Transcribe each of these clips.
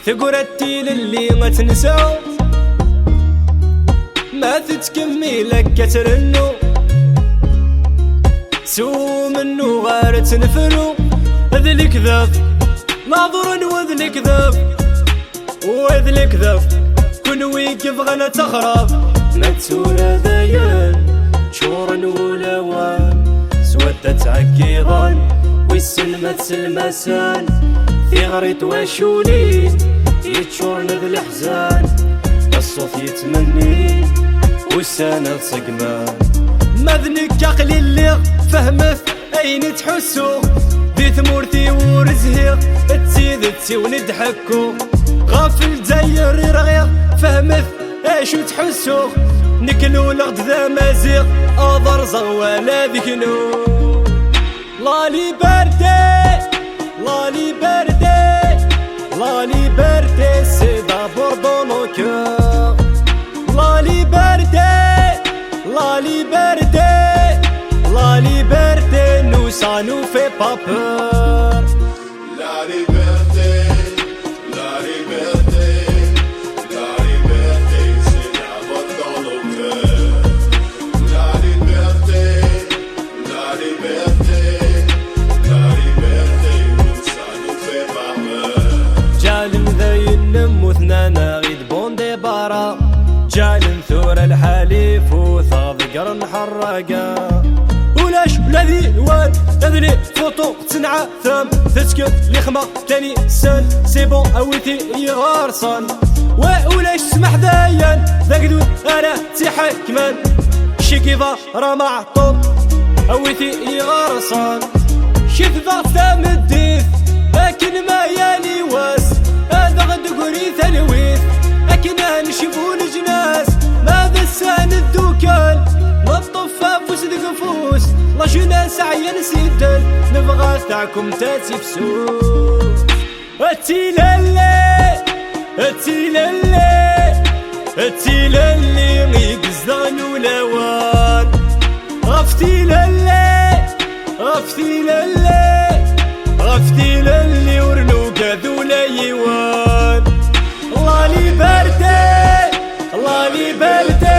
تقرتي للي ما تنساو ما تتكمي لك كترنو سو منو غير تنفرو ذلي كذاب ناظر وذلي كذاب وذلي كذاب كون ويقف غلا تخرب ما تسولا دايان شور ولوان سودة تعكيضان والسلمة سلمسان ثغري تواشولين يتشور ذا الحزان الصوت يتمني والسنة صقمان مذنك عقلي اللي فهمت اين تحسو ذي ثمورتي ورزهي تسيدتي وندحكو غافل داير رغير فهمت ايش تحسو نكلو لغد ذا مازيغ اضر زغوالا ذكنو لا ليبرتي لا ليبرتي لا ليبرتي سي دابور دون نو كور لا ليبرتي la liberté, la liberté, nous ça nous fait pas peur. La liberté, la liberté, la liberté, c'est la voix dans nos cœurs. La liberté, la liberté, la liberté, nous ça nous fait pas peur. جالم ذاين نموثنا نغيد بون دي بارا جالم ثور الحليف وثاضقر نحرقا ولاش الذي وان اذني فوطو تنعى ثم تسكت لخمة تاني سن سيبون اويتي يغارصان ولاش سمح دايان ذاك دود انا تحكمان شكيفا راه معطوب اويتي يغارصان شكيفا ثم الديث لكن ما يالي واس هذا غد قري ثلويث لكن نشوفو الجناس ماذا السان الدوكال نطف فوس دقفوس لا جناس عيان سيدل نبغى تاعكم تاتي بسوس اتي للي اتي للي اتي للي ميقزدان ولوان غفتي للي غفتي للي غفتي للي ورنوكا ذولا يوان La liberté, la liberté,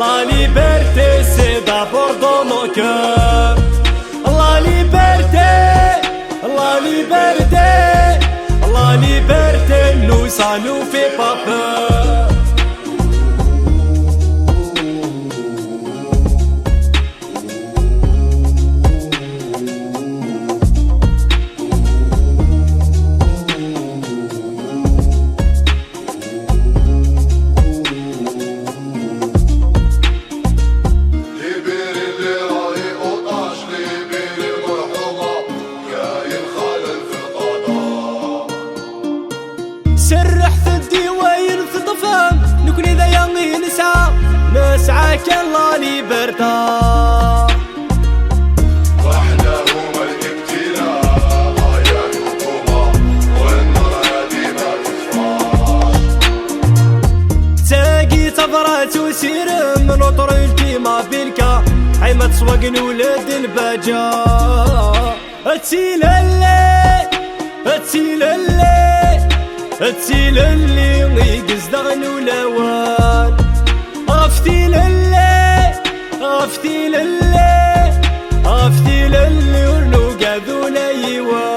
la liberté, c'est d'abord dans nos cœurs. La liberté, la liberté, la liberté, nous ça nous fait pas peur. سرح ثدي وين في طفام نكون إذا يمي نسعى كلا ليبرتا واحنا هما الابتلاء يا الحكومة والمرأة دي ما تفرح تاقي تفرات وسير من وطريلتي ما بيلكا حيما تسوقن ولاد البجا اتسيل اللي اتسيل اللي اتسيل اللي يقزدغن ولوان غفتي للي غفتي للي غفتي للي ورنوقا ذولا يوان